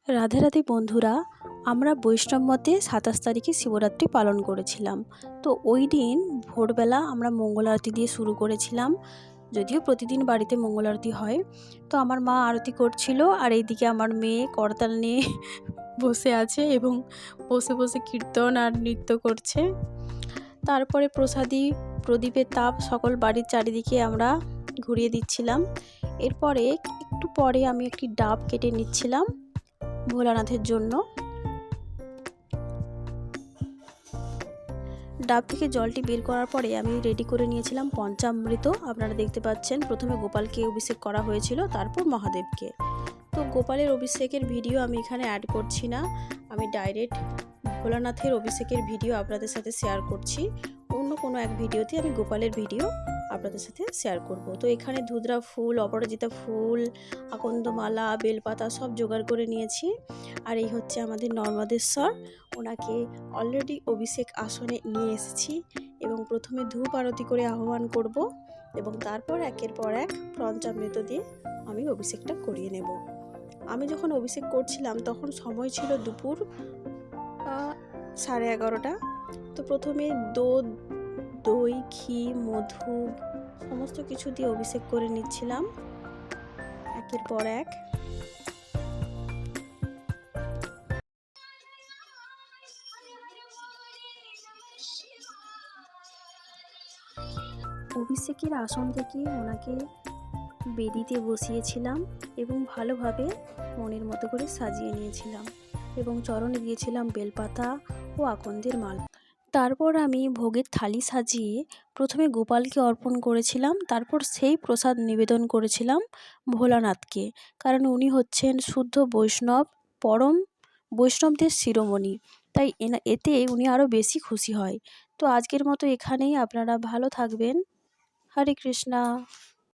রাধে রাধে বন্ধুরা, আমরা বৈষ্ণব মতে ২৭ তারিখে শিবরাত্রি পালন করেছিলাম। তো ওই দিন ভোরবেলা আমরা মঙ্গল আরতি দিয়ে শুরু করেছিলাম। যদিও প্রতিদিন বাড়িতে মঙ্গল আরতি হয়। তো আমার মা আরতি করছিল, আর এইদিকে আমার মেয়ে করতাল নিয়ে বসে আছে এবং বসে বসে কীর্তন আর নৃত্য করছে। তারপরে প্রসাদী প্রদীপের তাপ সকল বাড়ির চারিদিকে আমরা ঘুরিয়ে দিচ্ছিলাম। এরপরে একটু পরে আমি একটি ডাব কেটে নিচ্ছিলাম ভোলানাথের জন্য। ডাব থেকে জলটি বের করার পরে আমি রেডি করে নিয়েছিলাম পঞ্চামৃত। আপনারা দেখতে পাচ্ছেন, প্রথমে গোপালকে অভিষেক করা হয়েছিল, তারপর মহাদেবকে। তো গোপালের অভিষেকের ভিডিও আমি এখানে অ্যাড করছি না, আমি ডাইরেক্ট ভোলানাথের অভিষেকের ভিডিও আপনাদের সাথে শেয়ার করছি। অন্য কোনো এক ভিডিওতে আমি গোপালের ভিডিও আপনাদের সাথে শেয়ার করব। তো এখানে ধুতরা ফুল, অপরাজিতা ফুল, আকন্দমালা, বেলপাতা সব জোগাড় করে নিয়েছি। আর এই হচ্ছে আমাদের নর্মদেশ্বর, ওনাকে অলরেডি অভিষেক আসনে নিয়ে এসেছি এবং প্রথমে ধূপ আরতি করে আহ্বান করব এবং তারপর একের পর এক পঞ্চামৃত দিয়ে আমি অভিষেকটা করিয়ে নেব। আমি যখন অভিষেক করছিলাম তখন সময় ছিল দুপুর 11:30। তো প্রথমে দই, ঘি, মধু সমস্ত কিছু দিয়ে অভিষেক করে নিচ্ছিলাম একের পর এক। অভিষেকের আসন থেকে ওনাকে বেদিতে বসিয়েছিলাম এবং ভালোভাবে মনের মতো করে সাজিয়ে নিয়েছিলাম এবং চরণে দিয়েছিলাম বেলপাতা ও আকন্দের মাল। তারপর আমি ভোগের থালি সাজিয়ে প্রথমে গোপালকে অর্পণ করেছিলাম, তারপর সেই প্রসাদ নিবেদন করেছিলাম ভোলানাথকে, কারণ উনি হচ্ছেন শুদ্ধ বৈষ্ণব, পরম বৈষ্ণবদের শিরোমণি, তাই এতে উনি আরও বেশি খুশি হয়। তো আজকের মতো এখানেই, আপনারা ভালো থাকবেন। হরে কৃষ্ণা।